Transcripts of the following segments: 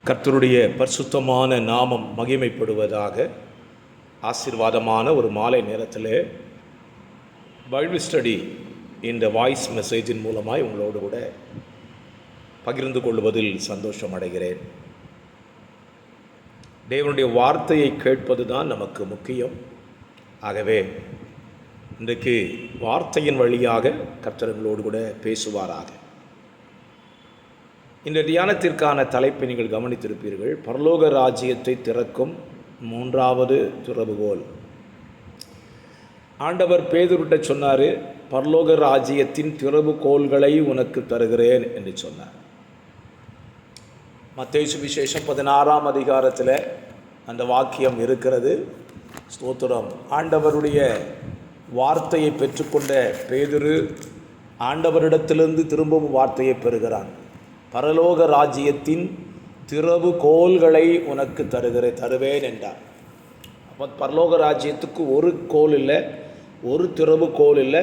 கர்த்தருடைய பரிசுத்தமான நாமம் மகிமைப்படுவதாக. ஆசீர்வாதமான ஒரு மாலை நேரத்தில் பைபிள் ஸ்டடி இந்த வாய்ஸ் மெசேஜின் மூலமாய் உங்களோடு கூட பகிர்ந்து கொள்வதில் சந்தோஷம் அடைகிறேன். தேவனுடைய வார்த்தையை கேட்பது தான் நமக்கு முக்கியம். ஆகவே இன்றைக்கு வார்த்தையின் வழியாக கர்த்தர்களோடு கூட பேசுவாராக. இந்த தியானத்திற்கான தலைப்பை நீங்கள் கவனித்திருப்பீர்கள். பரலோக ராஜ்யத்தை திறக்கும் மூன்றாவது திறவுகோல். ஆண்டவர் பேதுருட்ட சொன்னார், பரலோக ராஜ்யத்தின் திறவுகோல்களை உனக்கு தருகிறேன் என்று சொன்னார். மத்தேயு சுவிசேஷம் 16ஆம் அதிகாரத்தில் அந்த வாக்கியம் இருக்கிறது. ஸ்தோத்திரம். ஆண்டவருடைய வார்த்தையை பெற்றுக்கொண்ட பேதுரு ஆண்டவரிடத்திலிருந்து திரும்பவும் வார்த்தையை பெறுகிறான். பரலோக ராஜ்யத்தின் திறவுகோல்களை உனக்கு தருவேன் என்றார். அப்போ பரலோக ராஜ்யத்துக்கு ஒரு கோல் இல்லை, ஒரு திறவுகோல் இல்லை,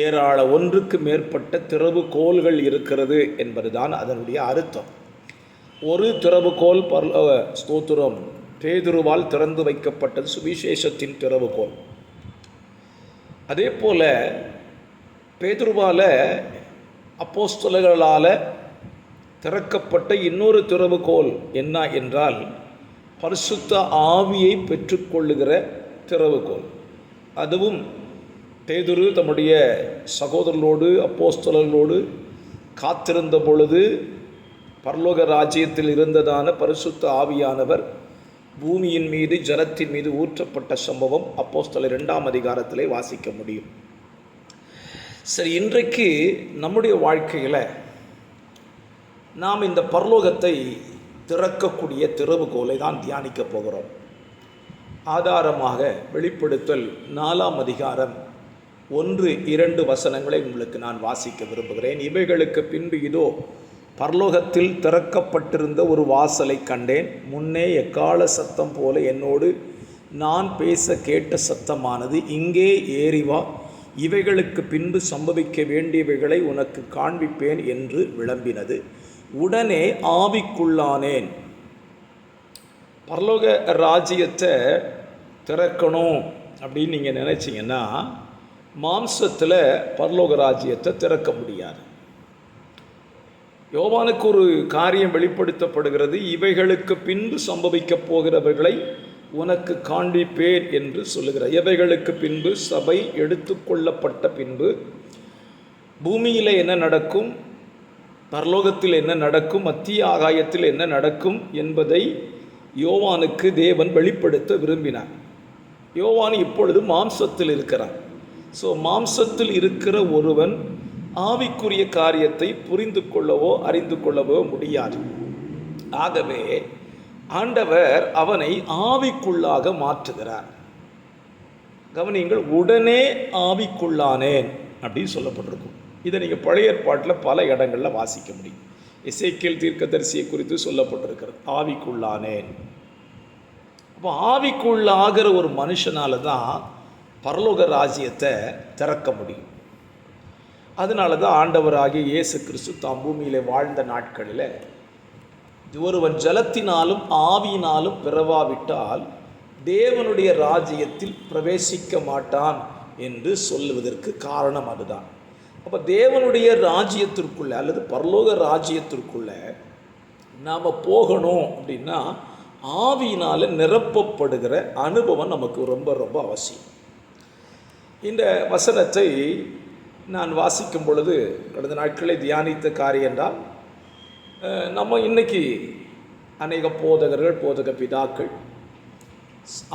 ஏராள ஒன்றுக்கு மேற்பட்ட திறவுகோல்கள் இருக்கிறது என்பதுதான் அதனுடைய அர்த்தம். ஒரு திறவுகோல் ஸ்தோத்திரம் பேதுருவால் திறந்து வைக்கப்பட்டது, சுவிசேஷத்தின் திறவுகோல். அதே போல பேதுருவால் அப்போஸ்தலர்களால் திறக்கப்பட்ட இன்னொரு திறவுகோல் என்ன என்றால் பரிசுத்த ஆவியை பெற்றுக்கொள்ளுகிற திறவுகோல். அதுவும் பேதுரு தம்முடைய சகோதரர்களோடு அப்போஸ்தலர்களோடு காத்திருந்த பொழுது பரலோக ராஜ்யத்தில் இருந்ததான பரிசுத்த ஆவியானவர் பூமியின் மீது ஜலத்தின் மீது ஊற்றப்பட்ட சம்பவம் அப்போஸ்தலர் 2ஆம் அதிகாரத்திலே வாசிக்க முடியும். சரி, இன்றைக்கு நம்முடைய வாழ்க்கையில் நாம் இந்த பரலோகத்தை திறக்கக்கூடிய திறவுகோலை தான் தியானிக்க போகிறோம். ஆதாரமாக வெளிப்படுத்தல் 4ஆம் அதிகாரம் 1-2 வசனங்களை உங்களுக்கு நான் வாசிக்க விரும்புகிறேன். இவைகளுக்கு பின்பு இதோ பரலோகத்தில் திறக்கப்பட்டிருந்த ஒரு வாசலை கண்டேன். முன்னே எக்கால சத்தம் போல என்னோடு நான் பேச கேட்ட சத்தமானது, இங்கே ஏறி வா, இவைகளுக்கு பின்பு சம்பவிக்க வேண்டியவைகளை உனக்கு காண்பிப்பேன் என்று விளம்பினது. உடனே ஆவிக்குள்ளானேன். பரலோக ராஜ்யத்தை திறக்கணும் அப்படின்னு நீங்கள் நினச்சிங்கன்னா மாம்சத்தில் பரலோக ராஜ்யத்தை திறக்க முடியாது. யோவானுக்கு ஒரு காரியம் வெளிப்படுத்தப்படுகிறது. இவைகளுக்கு பின்பு சம்பவிக்கப் போகிறவர்களை உனக்கு காண்பிப்பேன் என்று சொல்லுகிறார். இவைகளுக்கு பின்பு சபை எடுத்துக்கொள்ளப்பட்ட பின்பு பூமியில் என்ன நடக்கும், பரலோகத்தில் என்ன நடக்கும், மத்திய ஆகாயத்தில் என்ன நடக்கும் என்பதை யோவானுக்கு தேவன் வெளிப்படுத்த விரும்பினார். யோவான் இப்பொழுது மாம்சத்தில் இருக்கிறான். ஸோ மாம்சத்தில் இருக்கிற ஒருவன் ஆவிக்குரிய காரியத்தை புரிந்து கொள்ளவோ அறிந்து கொள்ளவோ முடியாது. ஆகவே ஆண்டவர் அவனை ஆவிக்குள்ளாக மாற்றுகிறார். கவனியுங்கள், உடனே ஆவிக்குள்ளானேன் அப்படின்னு சொல்லப்பட்டிருக்கும். இதை நீங்கள் பழைய ஏற்பாட்டில் பல இடங்களில் வாசிக்க முடியும். எசேக்கியேல் தீர்க்கதரிசியை குறித்து சொல்லப்பட்டிருக்கிறது, ஆவிக்குள்ளானேன். அப்போ ஆவிக்குள்ளாகிற ஒரு மனுஷனால தான் பரலோக ராஜ்யத்தை திறக்க முடியும். அதனால தான் ஆண்டவராகிய இயேசு கிறிஸ்து தாம் பூமியில் வாழ்ந்த நாட்களில் ஒருவன் ஜலத்தினாலும் ஆவியினாலும் பிறவாவிட்டால் தேவனுடைய ராஜ்யத்தில் பிரவேசிக்க மாட்டான் என்று சொல்லுவதற்கு காரணம் அதுதான். அப்போ தேவனுடைய ராஜ்யத்திற்குள்ளே அல்லது பரலோக ராஜ்யத்திற்குள்ளே நாம் போகணும் அப்படின்னா ஆவியினால் நிரப்பப்படுகிற அனுபவம் நமக்கு ரொம்ப ரொம்ப அவசியம். இந்த வசனத்தை நான் வாசிக்கும் பொழுது கடந்த நாட்களை தியானித்த காரியம் என்றால், நம்ம இன்றைக்கி அநேக போதகர்கள் போதக பிதாக்கள்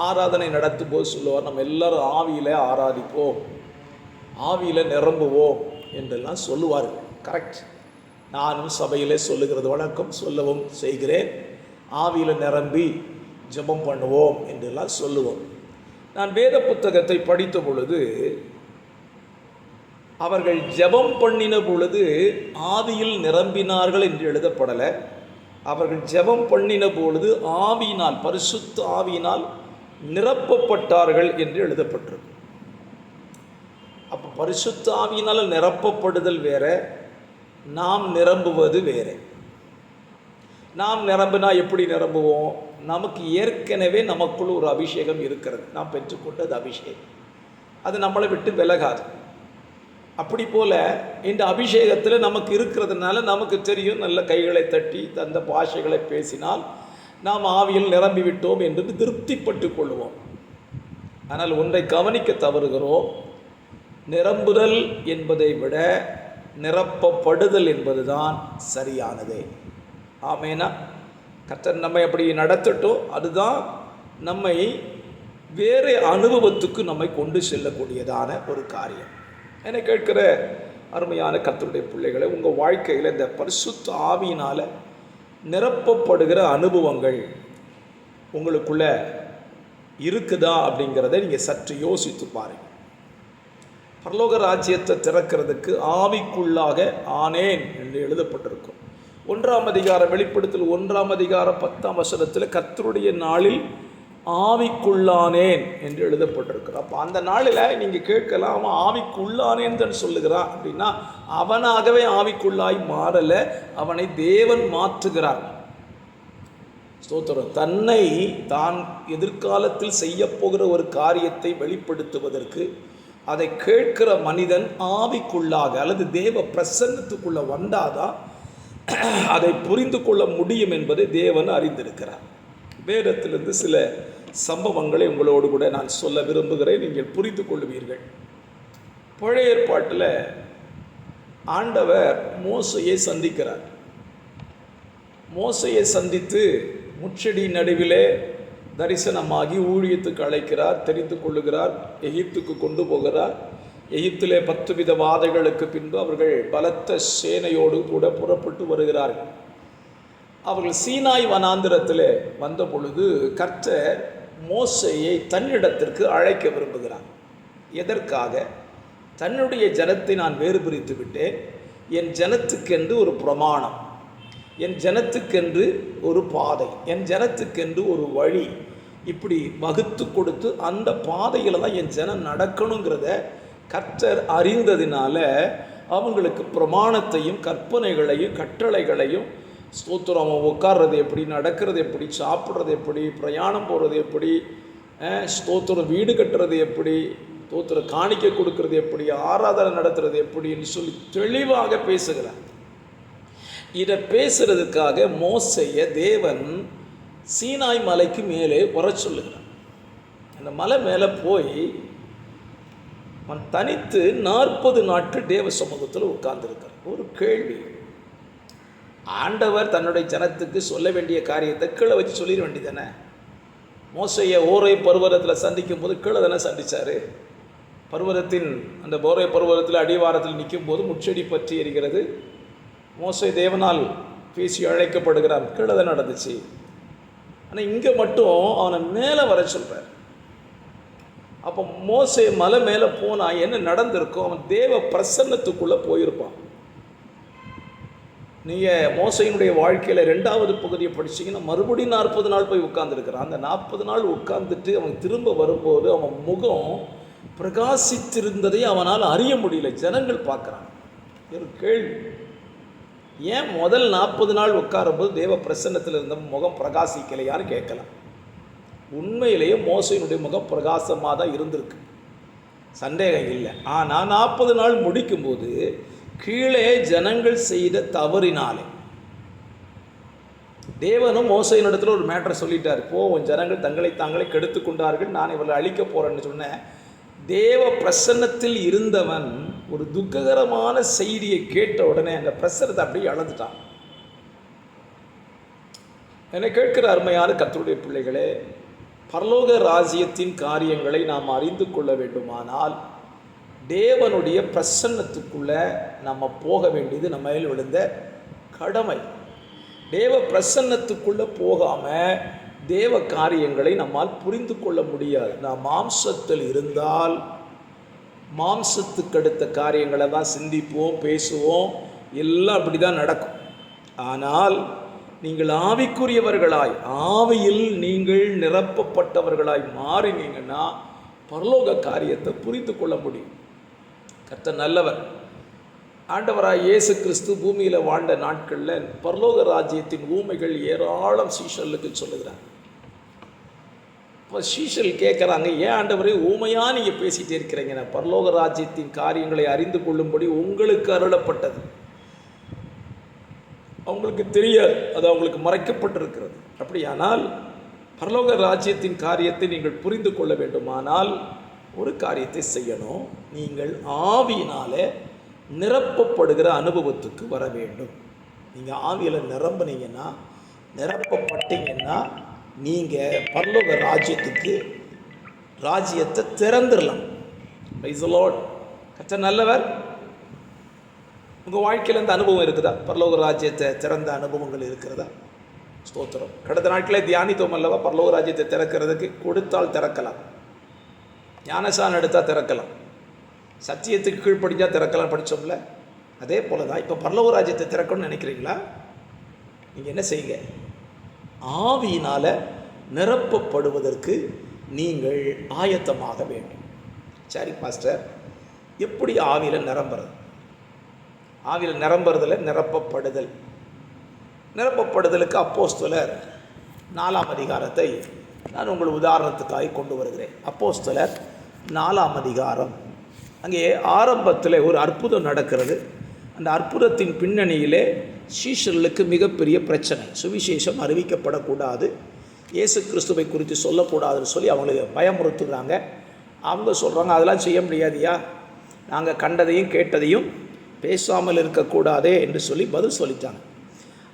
ஆராதனை நடத்தும் போது சொல்லுவார், நம்ம எல்லோரும் ஆவியில் ஆராதிப்போம், ஆவியில் நிரம்புவோம் என்றெல்லாம் சொல்லுவார்கள். கரெக்ட். நானும் சபையிலே சொல்லுகிறது வழக்கம், சொல்லவும் செய்கிறேன். ஆவியில் நிரம்பி ஜெபம் பண்ணுவோம் என்றெல்லாம் சொல்லுவோம். நான் வேத புத்தகத்தை படித்த பொழுது அவர்கள் ஜெபம் பண்ணின பொழுது ஆவியில் நிரம்பினார்கள் என்று எழுதப்படலை. அவர்கள் ஜெபம் பண்ணின பொழுது ஆவியினால், பரிசுத்த ஆவியினால் நிரப்பப்பட்டார்கள் என்று எழுதப்பட்டிருக்கு. அப்போ பரிசுத்த ஆவியினால் நிரப்பப்படுதல் வேற, நாம் நிரம்புவது வேறு. நாம் நிரம்பினா எப்படி நிரம்புவோம்? நமக்கு ஏற்கனவே நமக்குள் ஒரு அபிஷேகம் இருக்கிறது, நாம் பெற்றுக்கொண்டது அபிஷேகம், அது நம்மளை விட்டு விலகாது. அப்படி போல் இந்த அபிஷேகத்தில் நமக்கு இருக்கிறதுனால நமக்கு தெரியும், நல்ல கைகளை தட்டி அந்த பாஷைகளை பேசினால் நாம் ஆவியில் நிரம்பி விட்டோம் என்று திருப்திப்பட்டு கொள்வோம். ஆனால் ஒன்றை கவனிக்க தவறுகிறோம். நிரம்புதல் என்பதை விட நிரப்பப்படுதல் என்பதுதான் சரியானது. ஆமேனா? கர்த்தர் நம்மை அப்படி நடத்தட்டும். அதுதான் நம்மை வேறு அனுபவத்துக்கு நம்மை கொண்டு செல்லக்கூடியதான ஒரு காரியம். என்னை கேட்கிற அருமையான கர்த்தருடைய பிள்ளைகளை, உங்கள் வாழ்க்கையில் இந்த பரிசுத்த ஆவியினால் நிரப்பப்படுகிற அனுபவங்கள் உங்களுக்குள்ள இருக்குதா அப்படிங்கிறத நீங்கள் சற்று யோசித்து பாருங்கள். பரலோக ராஜ்யத்தை திறக்கிறதுக்கு ஆவிக்குள்ளாக ஆனேன் என்று எழுதப்பட்டிருக்கும். 1ஆம் அதிகாரம் வெளிப்படுத்தல் 1ஆம் அதிகாரம் 10ஆம் வசனத்தில் கர்த்தருடைய நாளில் ஆவிக்குள்ளானேன் என்று எழுதப்பட்டிருக்கு. அப்போ அந்த நாளில் நீங்கள் கேட்கலாம், அவன் ஆவிக்குள்ளானேன் தான் சொல்லுகிறான் அப்படின்னா, அவனாகவே ஆவிக்குள்ளாய் மாறலை, அவனை தேவன் மாற்றுகிறார். ஸ்தோத்திரம். தன்னை தான் எதிர்காலத்தில் செய்யப்போகிற ஒரு காரியத்தை வெளிப்படுத்துவதற்கு அதை கேட்கிற மனிதன் ஆவிக்குள்ளாக அல்லது தேவ பிரசன்னத்துக்குள்ள வந்தாதான் அதை புரிந்து கொள்ள முடியும் என்பதை தேவன் அறிந்திருக்கிறார். வேதத்திலிருந்து சில சம்பவங்களை உங்களோடு கூட நான் சொல்ல விரும்புகிறேன், நீங்கள் புரிந்து கொள்வீர்கள். பழைய ஏற்பாட்டில் ஆண்டவர் மோசையை சந்திக்கிறார். மோசையை சந்தித்து முச்செடி நடுவிலே தரிசனமாகி ஊழியத்துக்கு அழைக்கிறார், தெரிந்து கொள்ளுகிறார், எகிப்துக்கு கொண்டு போகிறார். எகிப்திலே 10 வித வாதைகளுக்கு பின்பு அவர்கள் பலத்த சேனையோடு கூட புறப்பட்டு வருகிறார்கள். அவர்கள் சீனாய் வனாந்திரத்தில் வந்த பொழுது கர்த்தர் மோசையை தன்னிடத்திற்கு அழைக்க விரும்புகிறார். எதற்காக? தன்னுடைய ஜனத்தை நான் வேறு பிரித்து விட்டேன், என் ஜனத்துக்கென்று ஒரு பிரமாணம், என் ஜனத்துக்கென்று ஒரு பாதை, என் ஜனத்துக்கென்று ஒரு வழி, இப்படி வகுத்து கொடுத்து அந்த பாதையில் தான் என் ஜனம் நடக்கணுங்கிறத கர்த்தர் அறிந்ததினால அவங்களுக்கு பிரமாணத்தையும் கற்பனைகளையும் கட்டளைகளையும், ஸ்தோத்திரம், அவன் உட்கார்றது எப்படி, நடக்கிறது எப்படி, சாப்பிட்றது எப்படி, பிரயாணம் போகிறது எப்படி, ஸ்தோத்திரம் வீடு கட்டுறது எப்படி, ஸ்தோத்திரம் காணிக்கை கொடுக்கறது எப்படி, ஆராதனை நடத்துறது எப்படின்னு சொல்லி தெளிவாக பேசுகிறார். இதை பேசுறதுக்காக மோசையை தேவன் சீனாய் மலைக்கு மேலே வர சொல்லுகிறார். அந்த மலை மேலே போய் அவன் தனித்து 40 நாட்கள் தேவ சமூகத்தில் உட்கார்ந்துருக்கார். ஒரு கேள்வி, ஆண்டவர் தன்னுடைய ஜனத்துக்கு சொல்ல வேண்டிய காரியத்தை கீழே வச்சு சொல்லிட வேண்டியதானே? மோசையை ஓரை பர்வதத்தில் சந்திக்கும் போது கீழே தானே சந்தித்தார். பர்வதத்தின் அந்த ஓரை பர்வதத்தில் அடிவாரத்தில் நிற்கும் போது முச்செடி பற்றி எரிகிறது. மோசை தேவனால் பேசி அழைக்கப்படுகிறான், கீழே தான் நடந்துச்சு. ஆனால் இங்கே மட்டும் அவனை மேலே வர சொல்கிறார். அப்போ மோசை மலை மேலே போனால் என்ன நடந்திருக்கும்? அவன் தேவ பிரசன்னத்துக்குள்ளே போயிருப்பான். நீங்கள் மோசையினுடைய வாழ்க்கையில் 2வது பகுதியை படிச்சிங்கன்னா மறுபடியும் 40 நாள் போய் உட்கார்ந்துருக்கிறான். அந்த 40 நாள் உட்கார்ந்துட்டு அவன் திரும்ப வரும்போது அவன் முகம் பிரகாசித்திருந்ததை அவனால் அறிய முடியல. ஜனங்கள் பார்க்குறான். ஒரு கேள்வி, ஏன் முதல் 40 நாள் உட்காரும்போது தேவ பிரசன்னத்தில் இருந்த முகம் பிரகாசிக்கலையான்னு கேட்கலாம். உண்மையிலேயே மோசையினுடைய முகம் பிரகாசமாக தான் இருந்திருக்கு, சந்தேகம் இல்லை. ஆனால் 40 நாள் முடிக்கும்போது கீழே ஜனங்கள் செய்த தவறினாலே தேவனும் மோசையினிடத்தில் ஒரு மேட்டரை சொல்லிட்டார். உன் ஜனங்கள் தங்களை தாங்களே கெடுத்து கொண்டார்கள், நான் இவர்களை அழிக்க போகிறேன்னு சொன்னேன். தேவ பிரசன்னத்தில் இருந்தவன் ஒரு துக்ககரமான செய்தியை கேட்ட உடனே அந்த பிரசன்னத்தை அப்படியே அளந்துட்டான். என்னை கேட்கிற அருமையான கர்த்தருடைய பிள்ளைகளே, பரலோக ராஜ்யத்தின் காரியங்களை நாம் அறிந்து கொள்ள வேண்டுமானால் தேவனுடைய பிரசன்னத்துக்குள்ள நம்ம போக வேண்டியது நம்ம மேல் விழுந்த கடமை. தேவ பிரசன்னத்துக்குள்ள போகாமல் தேவ காரியங்களை நம்மால் புரிந்து கொள்ள முடியாது. நாம் மாம்சத்தில் இருந்தால் மாம்சத்துக்கு அடுத்த காரியங்களை தான் சிந்திப்போம், பேசுவோம், எல்லாம் அப்படி தான் நடக்கும். ஆனால் நீங்கள் ஆவிக்குரியவர்களாய், ஆவியில் நீங்கள் நிரப்பப்பட்டவர்களாய் ஆண்டவராய் இயேசு கிறிஸ்து பூமியில் வாழ்ந்த நாட்களில் பரலோக ராஜ்யத்தின் ஊமைகள் ஏராளம் சீஷர்களுக்கு சொல்லுகிறார். இப்போ சீஷல் கேட்குறாங்க, ஏன் ஆண்டவரே ஊமையாக நீங்கள் பேசிகிட்டே இருக்கிறீங்க? நான் பரலோக ராஜ்யத்தின் காரியங்களை அறிந்து கொள்ளும்படி உங்களுக்கு அருளப்பட்டது, அவங்களுக்கு தெரியாது, அது அவங்களுக்கு மறைக்கப்பட்டிருக்கிறது. அப்படியானால் பரலோக ராஜ்யத்தின் காரியத்தை நீங்கள் புரிந்து கொள்ள வேண்டுமானால் ஒரு காரியத்தை செய்யணும். நீங்கள் ஆவியினாலே நிரப்பப்படுகிற அனுபவத்துக்கு வர வேண்டும். நீங்கள் ஆவியில் நிரம்பினீங்கன்னா, நிரப்பப்பட்டீங்கன்னா நீங்கள் பரலோக ராஜ்யத்தை திறந்துடலாம். Praise the Lord. கர்த்தர் நல்லவர். உங்கள் வாழ்க்கையில் இந்த அனுபவம் இருக்குதா? பரலோக ராஜ்யத்தை திறந்த அனுபவங்கள் இருக்கிறதா? ஸ்தோத்திரம். கடந்த நாட்களே தியானித்தோம் அல்லவா? பரலோக ராஜ்யத்தை திறக்கிறதுக்கு கொடுத்தால் திறக்கலாம், ஞானசானம் எடுத்தால் திறக்கலாம், சத்தியத்துக்கு கீழ்ப்படிஞ்சா திறக்கலாம் படித்தோம்ல. அதே போல தான் இப்போ பரலோக ராஜ்யத்தை திறக்கணும்னு நினைக்கிறீங்களா? நீங்கள் என்ன செய்யுங்க, ஆவியினால் நிரப்பப்படுவதற்கு நீங்கள் ஆயத்தமாக வேண்டும். சரி பாஸ்டர், எப்படி ஆவியில் நிரம்புறது? ஆவியில் நிரம்புறதில் நிரப்பப்படுதல். நிரப்பப்படுதலுக்கு அப்போஸ்தலர் 4ஆம் அதிகாரத்தை நான் உங்கள் உதாரணத்துக்காக கொண்டு வருகிறேன். அப்போஸ்தலர் 4ஆம் அதிகாரம். அங்கே ஆரம்பத்தில் ஒரு அற்புதம் நடக்கிறது. அந்த அற்புதத்தின் பின்னணியிலே சீஷர்களுக்கு மிகப்பெரிய பிரச்சனை. சுவிசேஷம் அறிவிக்கப்படக்கூடாது, இயேசு கிறிஸ்துவை குறித்து சொல்லக்கூடாதுன்னு சொல்லி அவங்களுக்கு பயமுறுத்துகிறாங்க. அவங்க சொல்கிறாங்க, அதெல்லாம் செய்ய முடியாதியா, நாங்கள் கண்டதையும் கேட்டதையும் பேசாமல் இருக்கக்கூடாதே என்று சொல்லி பதில் சொல்லிட்டாங்க.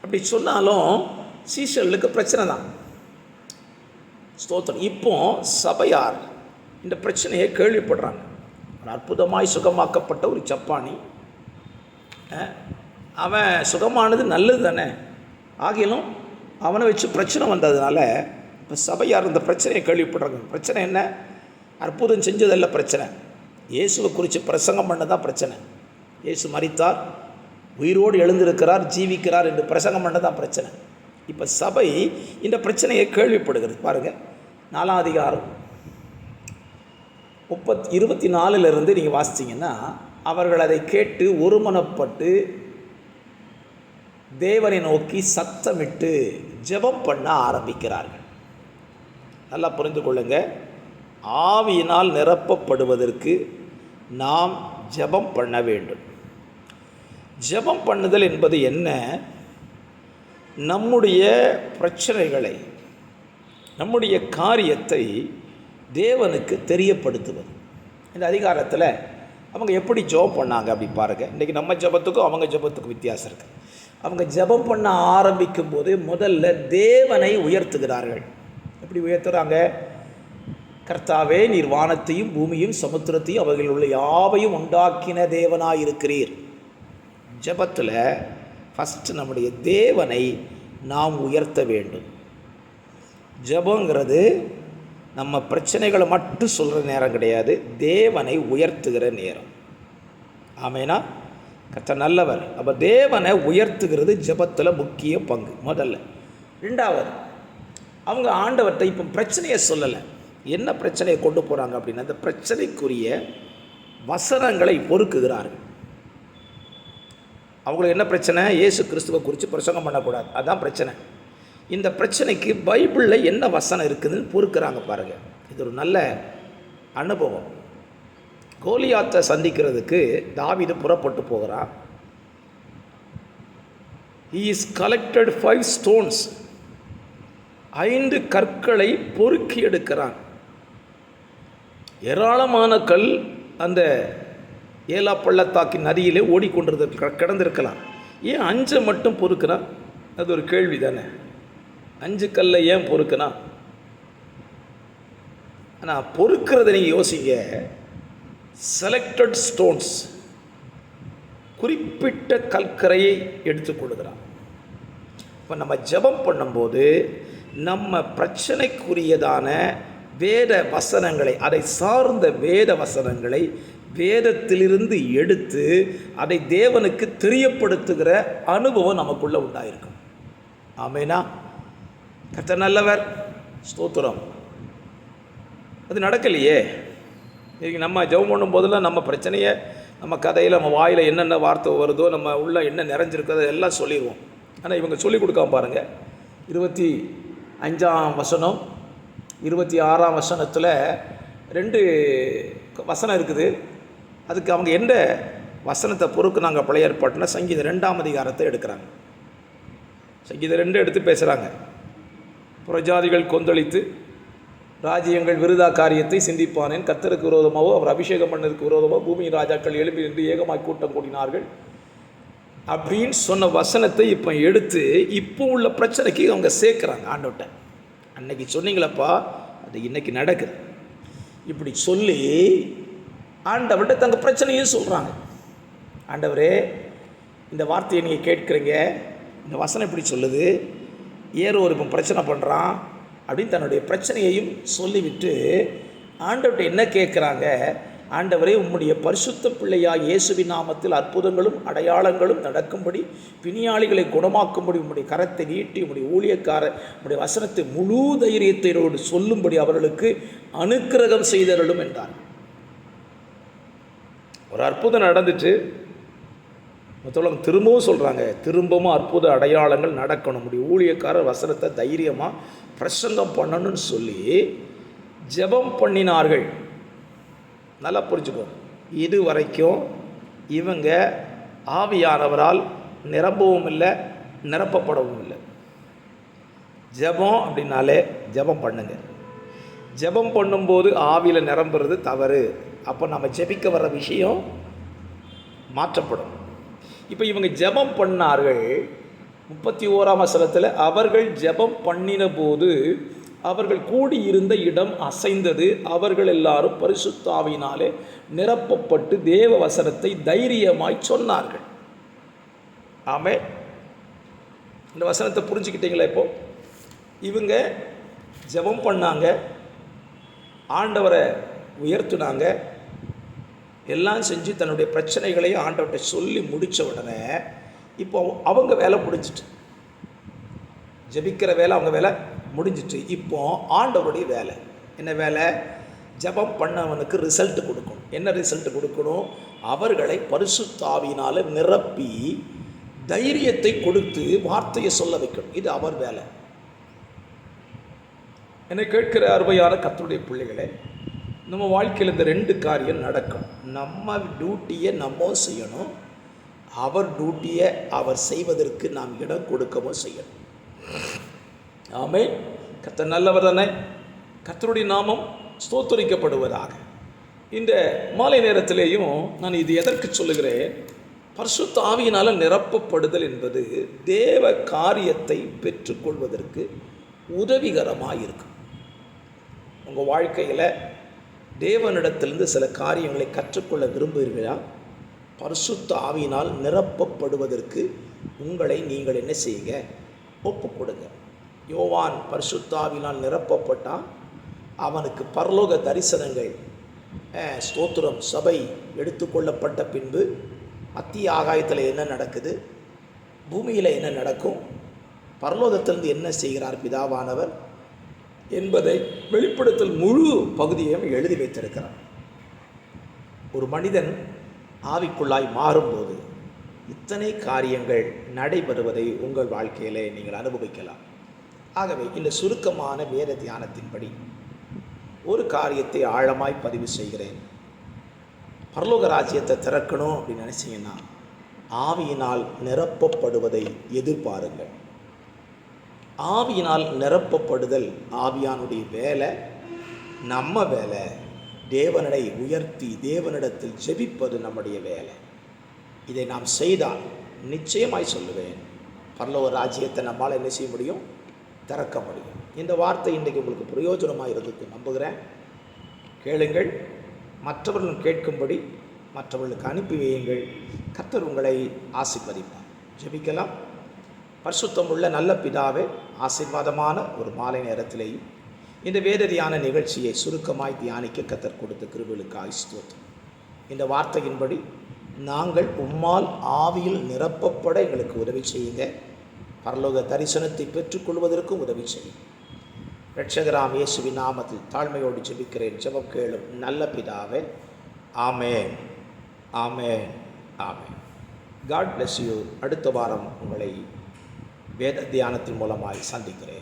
அப்படி சொன்னாலும் சீஷர்களுக்கு பிரச்சனை தான். ஸ்தோத்திரம். இப்போ சபையார் இந்த பிரச்சனையை கேள்விப்படுறாங்க. அற்புதமாய் சுகமாக்கப்பட்ட ஒரு ஜப்பானி, அவன் சுகமானது நல்லது தானே, ஆகிலும் அவனை வச்சு பிரச்சனை வந்ததுனால இப்போ சபையார் இந்த பிரச்சனையை கேள்விப்படுறாங்க. பிரச்சனை என்ன? அற்புதம் செஞ்சதல்ல பிரச்சனை, இயேசுவை குறித்து பிரசங்கம் பண்ண தான் பிரச்சனை. இயேசு மரித்தார், உயிரோடு எழுந்திருக்கிறார், ஜீவிக்கிறார் என்று பிரசங்கம் பண்ண தான் பிரச்சனை. இப்போ சபை இந்த பிரச்சனையை கேள்விப்படுகிறது. பாருங்கள், 4ஆம் அதிகாரம் 24 நீங்கள் வாசித்தீங்கன்னா, அவர்கள் அதை கேட்டு ஒருமனப்பட்டு தேவனை நோக்கி சத்தமிட்டு ஜெபம் பண்ண ஆரம்பிக்கிறார்கள். நல்லா புரிந்து கொள்ளுங்க, ஆவியினால் நிரப்பப்படுவதற்கு நாம் ஜெபம் பண்ண வேண்டும். ஜெபம் பண்ணுதல் என்பது என்ன? நம்முடைய பிரச்சனைகளை, நம்முடைய காரியத்தை தேவனுக்கு தெரியப்படுத்துவது. இந்த அதிகாரத்தில் அவங்க எப்படி ஜெபம் பண்ணாங்க அப்படி பாருங்கள். இன்றைக்கி நம்ம ஜெபத்துக்கும் அவங்க ஜெபத்துக்கும் வித்தியாசம் இருக்குது. அவங்க ஜெபம் பண்ண ஆரம்பிக்கும் போது முதல்ல தேவனை உயர்த்துகிறார்கள். எப்படி உயர்த்துகிறாங்க? கர்த்தாவே, நீர் வானத்தையும் பூமியும் சமுத்திரத்தையும் அவைகளில் உள்ள யாவையும் உண்டாக்கின தேவனாயிருக்கிறீர். ஜெபத்தில் ஃபஸ்ட்டு நம்முடைய தேவனை நாம் உயர்த்த வேண்டும். ஜெபங்கிறது நம்ம பிரச்சனைகளை மட்டும் சொல்கிற நேரம் கிடையாது, தேவனை உயர்த்துகிற நேரம். ஆமேனா? கர்த்தர் நல்லவர். அப்போ தேவனை உயர்த்துகிறது ஜெபத்தில் முக்கிய பங்கு முதல்ல. ரெண்டாவது, அவங்க ஆண்டவர்கிட்ட இப்போ பிரச்சனையை சொல்லலை. என்ன பிரச்சனையை கொண்டு போகிறாங்க அப்படின்னா, அந்த பிரச்சனைக்குரிய வசனங்களை பொறுக்குகிறார்கள். அவங்களுக்கு என்ன பிரச்சனை? இயேசு கிறிஸ்துவை குறித்து பிரசங்கம் பண்ணக்கூடாது, அதுதான் பிரச்சனை. இந்த பிரச்சனைக்கு பைபிளில் என்ன வசனம் இருக்குதுன்னு பொறுக்கிறாங்க. பாருங்கள், இது ஒரு நல்ல அனுபவம். கோலியாத்தை சந்திக்கிறதுக்கு தாவீது புறப்பட்டு போகிறான். he is collected 5 stones, 5 கற்களை பொறுக்கி எடுக்கிறான். ஏராளமான கல் அந்த ஏலா பள்ளத்தாக்கின் நதியிலே ஓடிக்கொண்டிருக்க கிடந்திருக்கலாம். ஏன் 5 மட்டும் பொறுக்கிறான்? அது ஒரு கேள்வி தானே. 5 கல்லை ஏன் பொறுக்கணும்? ஆனால் பொறுக்கிறத நீங்கள் யோசிங்க. செலக்டட் ஸ்டோன்ஸ், குறிப்பிட்ட கற்கரையை எடுத்துக்கொள்கிறான். இப்போ நம்ம ஜெபம் பண்ணும்போது நம்ம பிரச்சனைக்குரியதான வேத வசனங்களை, அதை சார்ந்த வேத வசனங்களை வேதத்திலிருந்து எடுத்து அதை தேவனுக்கு தெரியப்படுத்துகிற அனுபவம் நமக்குள்ளே உண்டாயிருக்கும். ஆமேனா? கர்த்தர் நல்லவர். ஸ்தோத்திரம். அது நடக்கலையே. நம்ம ஜெபம் பண்ணும் போதெல்லாம் நம்ம பிரச்சனையை நம்ம கதையில் நம்ம வாயில் என்னென்ன வார்த்தை வருதோ, நம்ம உள்ள என்ன நிறைஞ்சிருக்கிறதோ எல்லாம் சொல்லிடுவோம். ஆனால் இவங்க சொல்லிக் கொடுக்காம பாருங்கள். 25ஆம் வசனம் 26ஆம் வசனத்தில் 2 வசனம் இருக்குது. அதுக்கு அவங்க எந்த வசனத்தை பொறுக்கு நாங்கள் பழைய ஏற்பாட்டில் சங்கீதம் 2ஆம் அதிகாரத்தை எடுக்கிறாங்க. சங்கீதம் 2 எடுத்து பேசுகிறாங்க. புறஜாதிகள் கொந்தளித்து ராஜ்யங்கள் விருதா காரியத்தை சிந்திப்பானேன். கர்த்தருக்கு விரோதமாகவோ அவர் அபிஷேகம் பண்ணதுக்கு விரோதமாக பூமியின் ராஜாக்கள் எழுப்பி நின்று ஏகமாய் கூட்டம் கூடினார்கள் அப்படின்னு சொன்ன வசனத்தை இப்போ எடுத்து இப்போ உள்ள பிரச்சனைக்கு அவங்க சேர்க்குறாங்க ஆண்டவர்கிட்ட. அன்னைக்கு சொன்னீங்களப்பா, அது இன்னைக்கு நடக்குது இப்படி சொல்லி ஆண்டவர்கிட்ட தங்கள் பிரச்சனையும் சொல்கிறாங்க. ஆண்டவரே, இந்த வார்த்தையை நீங்கள் கேட்குறீங்க, இந்த வசனம் இப்படி சொல்லுது, ஒரு இப்போ பிரச்சனை பண்ணுறான் அப்படின்னு தன்னுடைய பிரச்சனையையும் சொல்லிவிட்டு ஆண்டவர்கிட்ட என்ன கேட்குறாங்க? ஆண்டவரே, உம்முடைய பரிசுத்த பிள்ளையாய் இயேசுவின் நாமத்தில் அற்புதங்களும் அடையாளங்களும் நடக்கும்படி, பிணியாளிகளை குணமாக்கும்படி உம்முடைய கரத்தை நீட்டி உம்முடைய ஊழியக்காரர் உம்முடைய வசனத்தை முழு தைரியத்தோடு சொல்லும்படி அவர்களுக்கு அனுக்கிரகம் செய்தருளும் என்றார். ஒரு அற்புதம் நடந்துச்சு. மற்றவங்க திரும்பவும் சொல்கிறாங்க, திரும்பவும் அற்புத அடையாளங்கள் நடக்கணும், முடியும் ஊழியக்காரர் வசனத்தை தைரியமாக பிரசங்கம் பண்ணணும்னு சொல்லி ஜெபம் பண்ணினார்கள். நல்லா புரிஞ்சுக்கோ, இது வரைக்கும் இவங்க ஆவியானவரால் நிரம்பவும் இல்லை, நிரப்பப்படவும் இல்லை. ஜெபம் அப்படின்னாலே ஜெபம் பண்ணுங்க. ஜெபம் பண்ணும்போது ஆவியில் நிரம்புறது தவறு. அப்போ நம்ம ஜெபிக்க வர்ற விஷயம் மாற்றப்படும். இப்போ இவங்க ஜெபம் பண்ணார்கள். 31ஆம் வசனத்தில் அவர்கள் ஜெபம் பண்ணின போது அவர்கள் கூடியிருந்த இடம் அசைந்தது, அவர்கள் எல்லாரும் பரிசுத்த ஆவியினாலே நிரப்பப்பட்டு தேவ வசனத்தை தைரியமாய் சொன்னார்கள். ஆமே, இந்த வசனத்தை புரிஞ்சுக்கிட்டீங்களா? இப்போ இவங்க ஜெபம் பண்ணாங்க, ஆண்டவரை உயர்த்தினாங்க, எல்லாம் செஞ்சு தன்னுடைய பிரச்சனைகளையும் ஆண்டவர்கிட்ட சொல்லி முடித்த உடனே இப்போ அவங்க வேலை முடிஞ்சிட்டு, ஜெபிக்கிற வேலை அவங்க வேலை முடிஞ்சிட்டு. இப்போ ஆண்டவருடைய வேலை என்ன வேலை? ஜெபம் பண்ணவனுக்கு ரிசல்ட் கொடுக்கணும். என்ன ரிசல்ட் கொடுக்கணும்? அவர்களை பரிசுத்த ஆவியினால் நிரப்பி தைரியத்தை கொடுத்து வார்த்தையை சொல்ல வைக்கணும். இது அவர் வேலை. என்னை கேட்கிற அருமையான கர்த்தருடைய பிள்ளைகளே, நம்ம வாழ்க்கையில் இந்த 2 காரியம் நடக்கணும். நம்ம டியூட்டியை நம்ம செய்யணும், அவர் டியூட்டியை அவர் செய்வதற்கு நாம் இடம் கொடுக்கவும் செய்யணும். ஆமென். கர்த்தர் நல்லவர் தானே. கர்த்தருடைய நாமம் ஸ்தோத்திரிக்கப்படுவதாக. இந்த மாலை நேரத்திலேயும் நான் இது எதற்கு சொல்லுகிறேன்? பரிசுத்த ஆவியினால் நிரப்பப்படுதல் என்பது தேவ காரியத்தை பெற்றுக்கொள்வதற்கு உதவிகரமாக இருக்கும். உங்கள் வாழ்க்கையில் தேவனிடத்திலிருந்து சில காரியங்களை கற்றுக்கொள்ள விரும்புகிறீர்களா? பரிசுத்த ஆவியினால் நிரப்பப்படுவதற்கு உங்களை நீங்கள் என்ன செய்யுங்க? ஒப்பு கொடுங்க. யோவான் பரிசுத்த ஆவியினால் நிரப்பப்பட்டால் அவனுக்கு பரலோக தரிசனங்கள், ஸ்தோத்திரம், சபை எடுத்துக்கொள்ளப்பட்ட பின்பு மத்திய ஆகாயத்தில் என்ன நடக்குது, பூமியில் என்ன நடக்கும், பரலோகத்திலிருந்து என்ன செய்கிறார் பிதாவானவர் என்பதை வெளிப்படுத்தல் முழு பகுதியையும் எழுதி வைத்திருக்கிறார். ஒரு மனிதன் ஆவிக்குள்ளாய் மாறும்போது இத்தனை காரியங்கள் நடைபெறுவதை உங்கள் வாழ்க்கையிலே நீங்கள் அனுபவிக்கலாம். ஆகவே இந்த சுருக்கமான வேத தியானத்தின்படி ஒரு காரியத்தை ஆழமாய் பதிவு செய்கிறேன். பரலோக ராஜ்யத்தை திறக்கணும் அப்படின்னு நினச்சிங்கன்னா ஆவியினால் நிரப்பப்படுவதை எதிர்பாருங்கள். ஆவியினால் நிரப்பப்படுதல் ஆவியானுடைய வேலை. நம்ம வேலை தேவனை உயர்த்தி தேவனிடத்தில் ஜெபிப்பது நம்முடைய வேலை. இதை நாம் செய்தால் நிச்சயமாய் சொல்லுவேன், பரலோக ராஜ்யத்தை நம்மால் என்ன செய்ய முடியும்? திறக்க முடியும். இந்த வார்த்தை இன்றைக்கு உங்களுக்கு பிரயோஜனமாக இருந்தது நம்புகிறேன். கேளுங்கள், மற்றவர்களும் கேட்கும்படி மற்றவர்களுக்கு அனுப்பி வையுங்கள். கர்த்தர் உங்களை ஆசீர்வதிப்பார். ஜெபிக்கலாம். பரிசுத்தம் உள்ள நல்ல பிதாவே, ஆசீர்வாதமான ஒரு மாலை நேரத்திலேயும் இந்த வேத தியான நிகழ்ச்சியை சுருக்கமாய் தியானிக்க கர்த்தர் கொடுத்த கிருபைகளுக்காக ஸ்தோத்திரம். இந்த வார்த்தையின்படி நாங்கள் உம்மால் ஆவியில் நிரப்பப்பட எங்களுக்கு உதவி செய்யுங்க. பரலோக தரிசனத்தை பெற்றுக்கொள்வதற்கும் உதவி செய்யும். இரட்சகராம் இயேசுவின் நாமத்தில் தாழ்மையோடு ஜெபிக்கிறேன். ஜெபம் கேளும் நல்ல பிதாவே. ஆமென். ஆமென். ஆமென். God bless you. அடுத்த வாரம் உங்களை வேத தியானத்தின் மூலமாய் சந்திக்கிறேன்.